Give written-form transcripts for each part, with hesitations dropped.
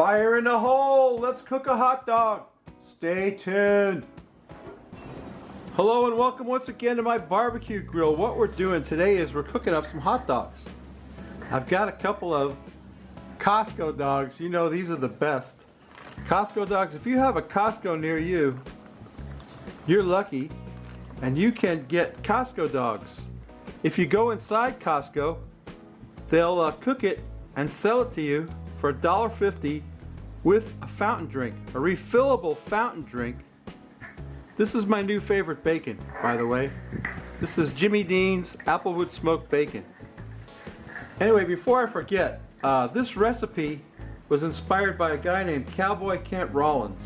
Fire in the hole! Let's cook a hot dog! Stay tuned! Hello and welcome once again to my barbecue grill. What we're doing today is we're cooking up some hot dogs. I've got a couple of Costco dogs. You know, these are the best. Costco dogs. If you have a Costco near you, you're lucky and you can get Costco dogs. If you go inside Costco, they'll cook it and sell it to you for $1.50 with a fountain drink, a refillable fountain drink. This is my new favorite bacon, by the way. This is Jimmy Dean's Applewood Smoked Bacon. Anyway, before I forget, this recipe was inspired by a guy named Cowboy Kent Rollins.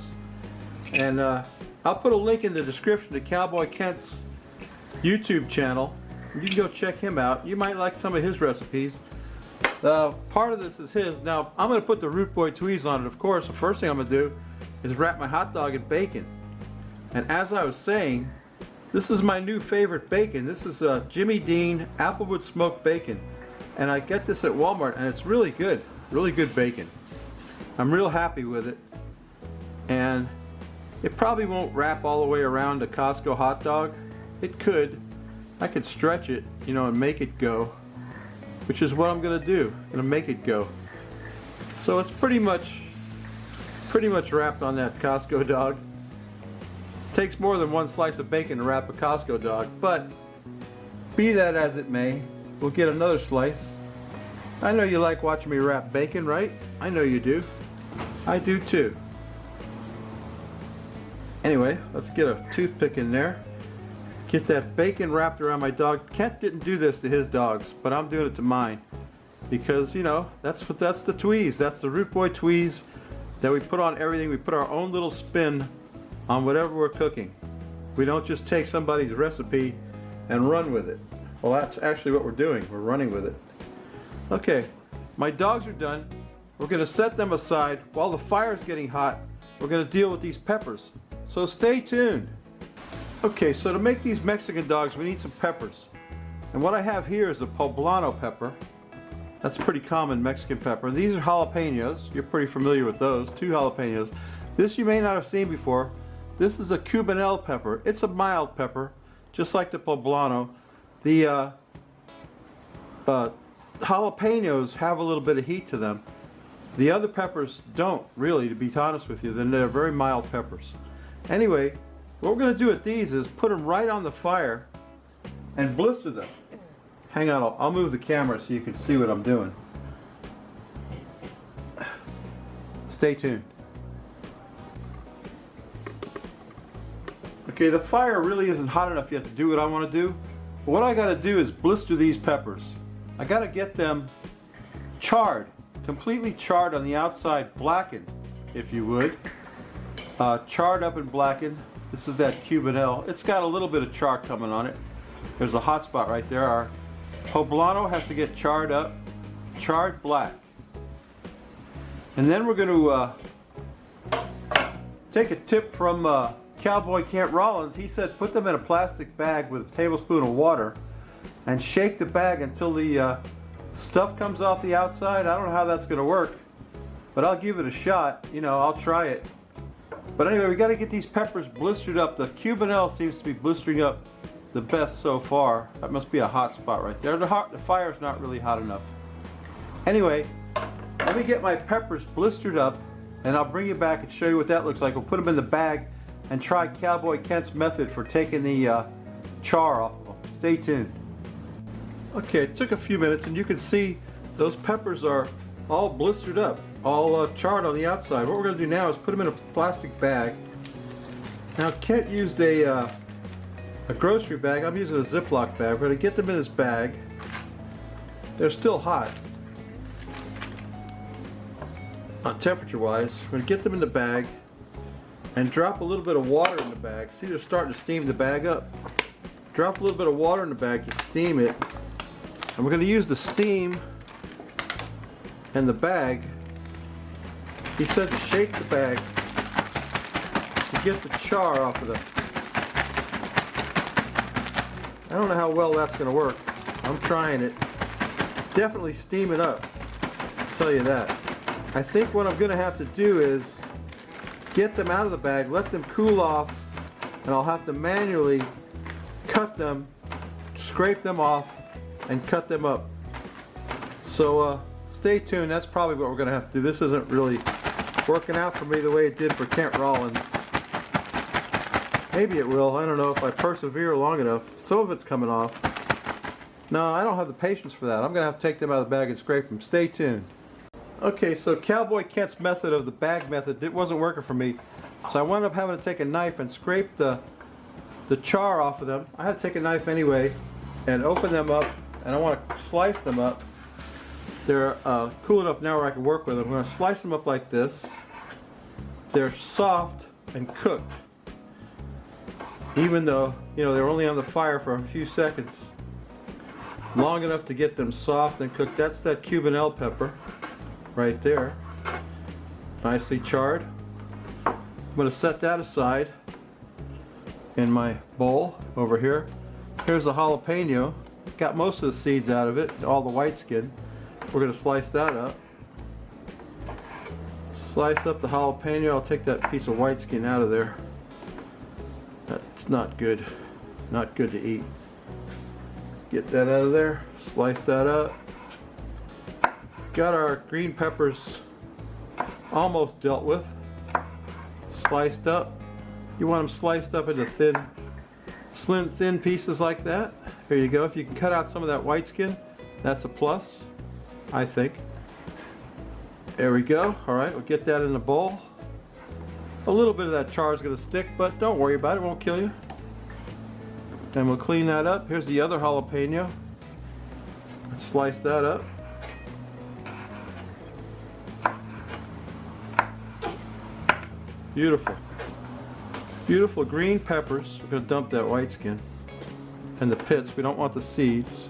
And I'll put a link in the description to Cowboy Kent's YouTube channel. You can go check him out. You might like some of his recipes. Part of this is his. Now, I'm going to put the Root Boy Tweez on it, of course. The first thing I'm going to do is wrap my hot dog in bacon. And as I was saying, this is my new favorite bacon. This is Jimmy Dean Applewood Smoked Bacon. And I get this at Walmart, and it's really good bacon. I'm real happy with it. And it probably won't wrap all the way around a Costco hot dog. It could. I could stretch it, you know, and make it go. Which is what I'm going to do. I'm going to make it go. So it's pretty much wrapped on that Costco dog. It takes more than one slice of bacon to wrap a Costco dog, but be that as it may, we'll get another slice. I know you like watching me wrap bacon, right? I know you do. I do too. Anyway, let's get a toothpick in there. Get that bacon wrapped around my dog. Kent didn't do this to his dogs, but I'm doing it to mine. Because, you know, that's the tweez. That's the Root Boy Tweez that we put on everything. We put our own little spin on whatever we're cooking. We don't just take somebody's recipe and run with it. Well, that's actually what we're doing. We're running with it. Okay, my dogs are done. We're going to set them aside. While the fire's getting hot, we're going to deal with these peppers. So stay tuned. Okay, so to make these Mexican dogs, we need some peppers. And what I have here is a poblano pepper. That's a pretty common Mexican pepper. These are jalapenos. You're pretty familiar with those. 2 jalapenos. This you may not have seen before. This is a cubanelle pepper. It's a mild pepper, just like the poblano. The jalapenos have a little bit of heat to them. The other peppers don't, really, to be honest with you. They're very mild peppers. Anyway, what we're going to do with these is put them right on the fire and blister them. Hang on, I'll move the camera so you can see what I'm doing. Stay tuned. Okay, the fire really isn't hot enough yet to do what I want to do. But what I got to do is blister these peppers. I got to get them charred, completely charred on the outside, blackened, if you would. Charred up and blackened. This is that cubanelle. It's got a little bit of char coming on it. There's a hot spot right there. Our poblano has to get charred up, charred black. And then we're going to take a tip from Cowboy Kent Rollins. He said put them in a plastic bag with a tablespoon of water and shake the bag until the stuff comes off the outside. I don't know how that's going to work, but I'll give it a shot. You know, I'll try it. But anyway, we got to get these peppers blistered up. The cubanelle seems to be blistering up the best so far. That must be a hot spot right there. The fire's not really hot enough. Anyway, let me get my peppers blistered up and I'll bring you back and show you what that looks like. We'll put them in the bag and try Cowboy Kent's method for taking the char off of them. Stay tuned. Okay, it took a few minutes and you can see those peppers are all blistered up, all charred on the outside. What we're going to do now is put them in a plastic bag. Now Kent used a grocery bag. I'm using a Ziploc bag. We're going to get them in this bag. They're still hot, temperature wise. We're going to get them in the bag and drop a little bit of water in the bag. See, they're starting to steam the bag up. Drop a little bit of water in the bag to steam it. And we're going to use the steam and the bag. He said to shake the bag to get the char off of them. I don't know how well that's going to work. I'm trying it. Definitely steam it up, I'll tell you that. I think what I'm going to have to do is get them out of the bag, let them cool off, and I'll have to manually cut them, scrape them off, and cut them up. So stay tuned. That's probably what we're going to have to do. This isn't really working out for me the way it did for Kent Rollins. Maybe it will. I don't know if I persevere long enough. Some of it's coming off. No, I don't have the patience for that. I'm going to have to take them out of the bag and scrape them. Stay tuned. Okay, so Cowboy Kent's method of the bag method, it wasn't working for me. So I wound up having to take a knife and scrape the char off of them. I had to take a knife anyway and open them up, and I want to slice them up. They're cool enough now where I can work with them. I'm going to slice them up like this. They're soft and cooked, even though, you know, they're only on the fire for a few seconds. Long enough to get them soft and cooked. That's that Cuban pepper right there, nicely charred. I'm going to set that aside in my bowl over here. Here's a jalapeno. Got most of the seeds out of it, all the white skin. We're going to slice that up. Slice up the jalapeno. I'll take that piece of white skin out of there. That's not good. Not good to eat. Get that out of there. Slice that up. Got our green peppers almost dealt with. Sliced up. You want them sliced up into thin, slim, thin pieces like that. There you go. If you can cut out some of that white skin, that's a plus, I think. There we go. All right, we'll get that in the bowl. A little bit of that char is going to stick, but don't worry about it. It won't kill you. And we'll clean that up. Here's the other jalapeno. Let's slice that up. Beautiful. Beautiful green peppers. We're going to dump that white skin and the pits. We don't want the seeds.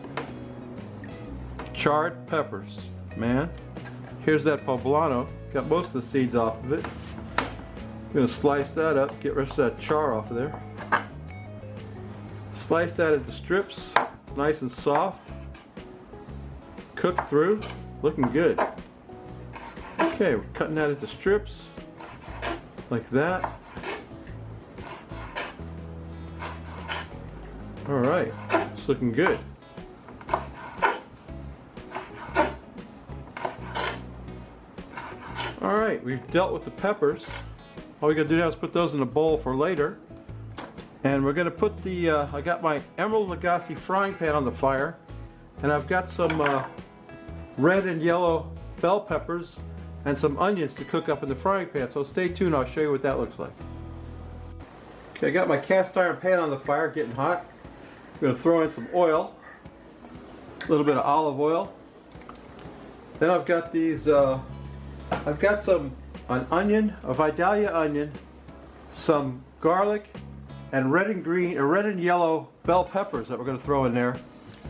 Charred peppers. Man. Here's that poblano. Got most of the seeds off of it. I'm going to slice that up. Get rid of that char off of there. Slice that into strips. It's nice and soft. Cooked through. Looking good. Okay, we're cutting that into strips. Like that. Alright, it's looking good. Alright, we've dealt with the peppers. All we gotta do now is put those in a bowl for later. And we're gonna put the, I got my Emerald Lagasse frying pan on the fire. And I've got some red and yellow bell peppers and some onions to cook up in the frying pan. So stay tuned, I'll show you what that looks like. Okay, I got my cast iron pan on the fire, getting hot. I'm going to throw in some oil, a little bit of olive oil. Then I've got these, I've got an onion, a Vidalia onion, some garlic, and red and yellow bell peppers that we're going to throw in there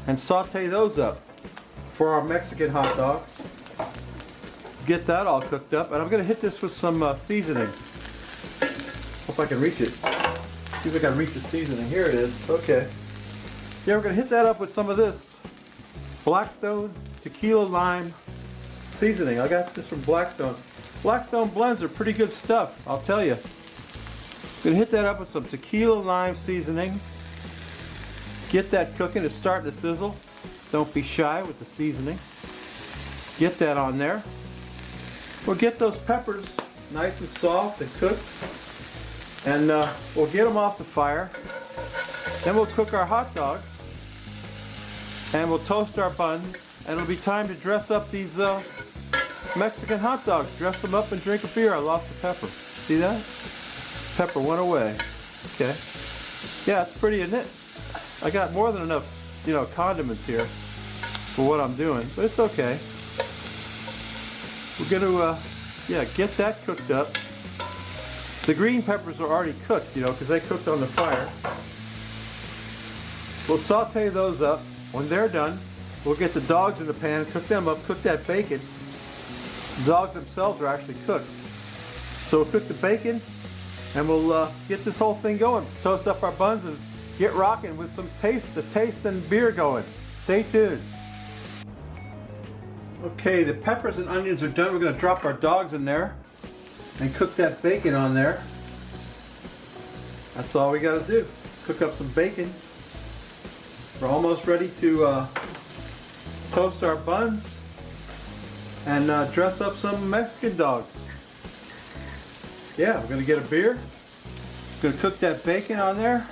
and saute those up for our Mexican hot dogs. Get that all cooked up, and I'm going to hit this with some seasoning. Hope I can reach it. See if I can reach the seasoning. Here it is. Okay. Yeah, we're going to hit that up with some of this Blackstone tequila lime seasoning. I got this from Blackstone. Blackstone blends are pretty good stuff, I'll tell you. Going to hit that up with some tequila lime seasoning. Get that cooking. It's starting to sizzle. Don't be shy with the seasoning. Get that on there. We'll get those peppers nice and soft and cooked. And we'll get them off the fire. Then we'll cook our hot dogs. And we'll toast our buns. And it'll be time to dress up these Mexican hot dogs. Dress them up and drink a beer. I lost the pepper. See that? Pepper went away. Okay. Yeah, it's pretty, isn't it? I got more than enough, you know, condiments here for what I'm doing. But it's okay. We're going to, yeah, get that cooked up. The green peppers are already cooked, you know, because they cooked on the fire. We'll saute those up. When they're done, we'll get the dogs in the pan, cook them up, cook that bacon. The dogs themselves are actually cooked. So we'll cook the bacon, and we'll get this whole thing going. Toast up our buns and get rocking with some taste and beer going. Stay tuned. Okay, the peppers and onions are done. We're going to drop our dogs in there and cook that bacon on there. That's all we got to do. Cook up some bacon. We're almost ready to toast our buns and dress up some Mexican dogs. Yeah, we're going to get a beer. Going to cook that bacon on there.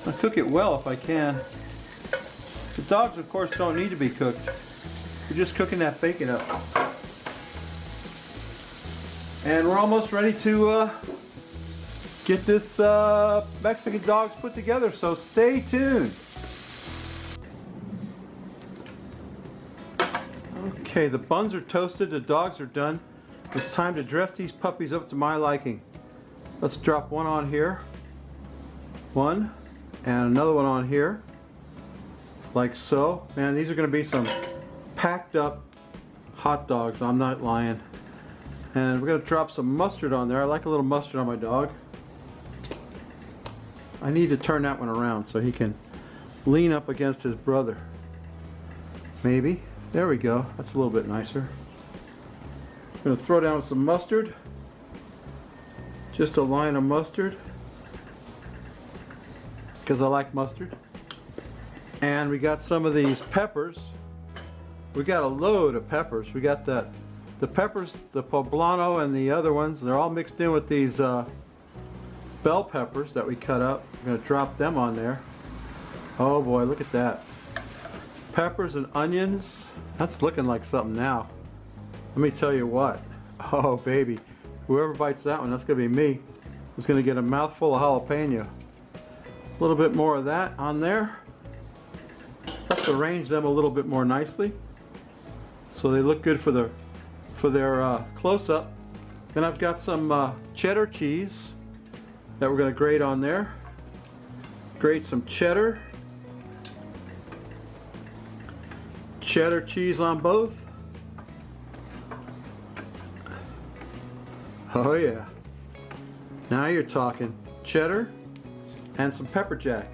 I'll cook it well if I can. The dogs, of course, don't need to be cooked. We're just cooking that bacon up. And we're almost ready to get this Mexican dogs put together, so stay tuned. Okay, the buns are toasted, the dogs are done. It's time to dress these puppies up to my liking. Let's drop one on here. One, and another one on here. Like so. Man, these are going to be some packed up hot dogs, I'm not lying. And we're going to drop some mustard on there. I like a little mustard on my dog. I need to turn that one around so he can lean up against his brother. Maybe. There we go. That's a little bit nicer. I'm going to throw down some mustard. Just a line of mustard. Because I like mustard. And we got some of these peppers. We got a load of peppers. We got the peppers, the poblano and the other ones. They're all mixed in with these bell peppers that we cut up. We're going to drop them on there. Oh boy, look at that. Peppers and onions. That's looking like something now. Let me tell you what. Oh baby. Whoever bites that one, that's going to be me. Is going to get a mouthful of jalapeno. A little bit more of that on there. Let's arrange them a little bit more nicely so they look good for their close-up. Then I've got some cheddar cheese that we're going to grate on there. Grate some cheddar. Cheddar cheese on both. Oh yeah. Now you're talking. Cheddar and some pepper jack.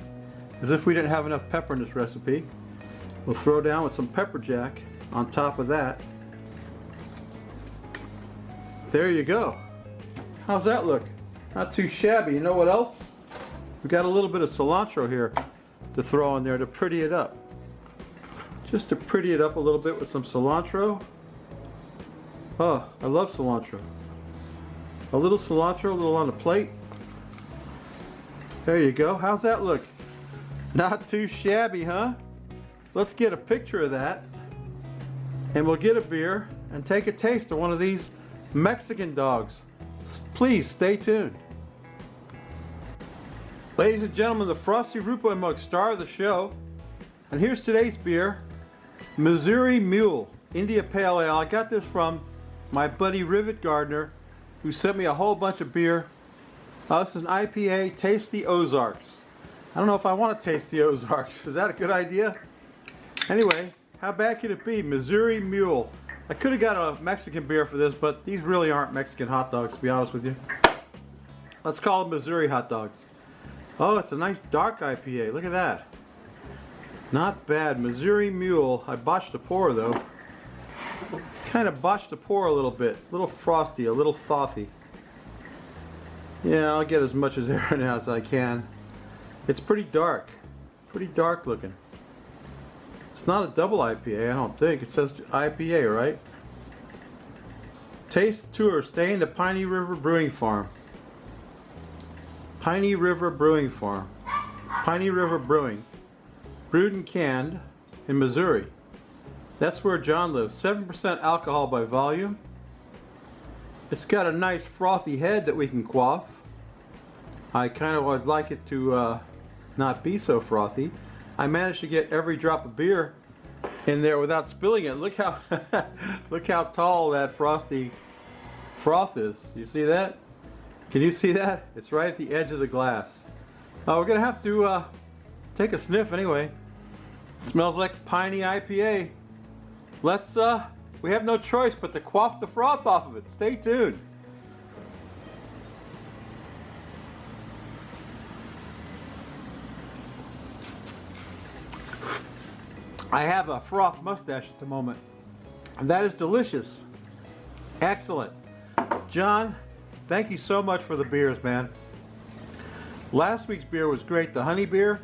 As if we didn't have enough pepper in this recipe. We'll throw down with some pepper jack on top of that. There you go. How's that look? Not too shabby. You know what else? We got a little bit of cilantro here to throw in there to pretty it up. Just to pretty it up a little bit with some cilantro. Oh, I love cilantro. A little cilantro, a little on the plate. There you go. How's that look? Not too shabby, huh? Let's get a picture of that. And we'll get a beer and take a taste of one of these Mexican dogs. Please stay tuned. Ladies and gentlemen, the Frosty Rupo Mug, star of the show. And here's today's beer. Missouri Mule India Pale Ale. I got this from my buddy Rivet Gardner, who sent me a whole bunch of beer. This is an IPA, Taste the Ozarks. I don't know if I want to taste the Ozarks. Is that a good idea? Anyway, how bad could it be? Missouri Mule. I could have got a Mexican beer for this, but these really aren't Mexican hot dogs, to be honest with you. Let's call them Missouri hot dogs. Oh, it's a nice dark IPA. Look at that. Not bad. Missouri Mule. I botched the pour, though. Kind of botched the pour a little bit. A little frosty, a little frothy. Yeah, I'll get as much as air in as I can. It's pretty dark. Pretty dark looking. It's not a double IPA, I don't think. It says IPA, right? Taste Tour. Stay in the Piney River Brewing Farm. Piney River Brewing Farm. Piney River Brewing. Brewed and canned in Missouri. That's where John lives. 7% alcohol by volume. It's got a nice frothy head that we can quaff. I kind of would like it to not be so frothy. I managed to get every drop of beer in there without spilling it. Look how look how tall that frosty froth is. You see that? Can you see that? It's right at the edge of the glass. We're gonna have to take a sniff anyway. Smells like piney IPA. Let's we have no choice but to quaff the froth off of it. Stay tuned. I have a froth mustache at the moment. And that is delicious. Excellent. John, thank you so much for the beers, man. Last week's beer was great, the honey beer,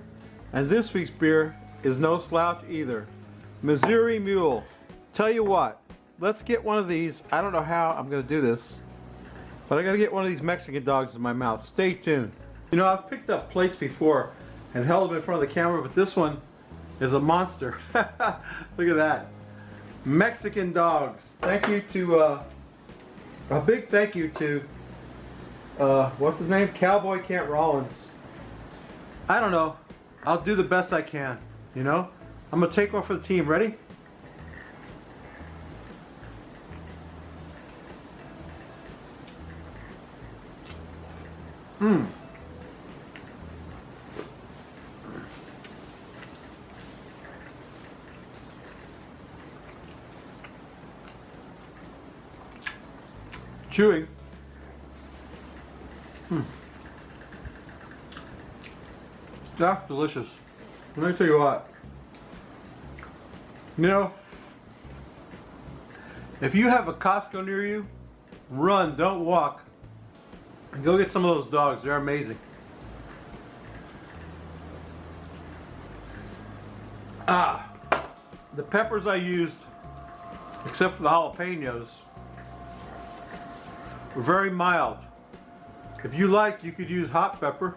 and this week's beer is no slouch either. Missouri Mule. Tell you what, let's get one of these. I don't know how I'm going to do this, but I got to get one of these Mexican dogs in my mouth. Stay tuned. You know, I've picked up plates before and held them in front of the camera, but this one is a monster. Look at that. Mexican dogs. Thank you to, a big thank you to, what's his name? Cowboy Kent Rollins. I don't know. I'll do the best I can, you know? I'm going to take one for the team. Ready? Mmm. Chewy. That's delicious. Let me tell you what. You know, if you have a Costco near you, run, don't walk, and go get some of those dogs. They're amazing. The peppers I used, except for the jalapenos, were very mild. If you like, you could use hot pepper.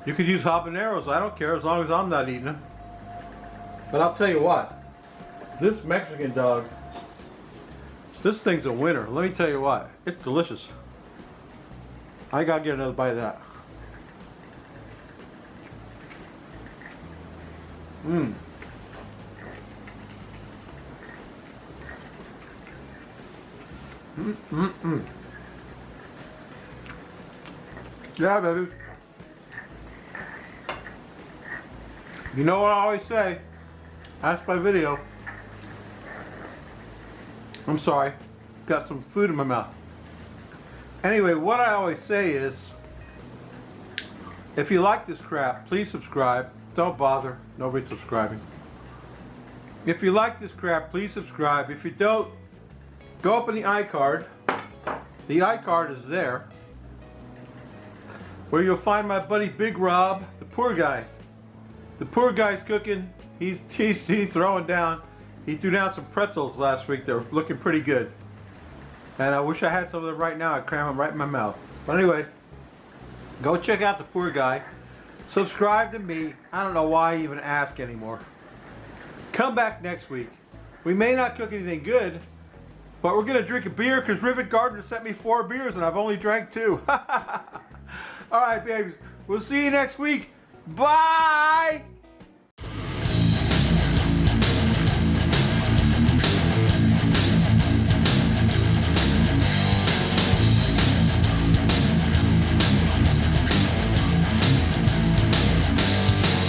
You could use habaneros. I don't care as long as I'm not eating them. But I'll tell you what, this Mexican dog, this thing's a winner. Let me tell you what, it's delicious. I gotta get another bite of that. Mmm. Yeah, baby. You know what I always say? Ask my video. I'm sorry. Got some food in my mouth. Anyway, what I always say is, if you like this crap, please subscribe. Don't bother. Nobody's subscribing. If you like this crap, please subscribe. If you don't, go up in the iCard. The iCard is there, where you'll find my buddy Big Rob, the poor guy. The poor guy's cooking. He's throwing down. He threw down some pretzels last week. They're looking pretty good. And I wish I had some of them right now. I'd cram them right in my mouth. But anyway, go check out the poor guy. Subscribe to me. I don't know why I even ask anymore. Come back next week. We may not cook anything good, but we're going to drink a beer because Rivet Gardner sent me 4 beers and I've only drank 2. Alright, babies. We'll see you next week. Bye!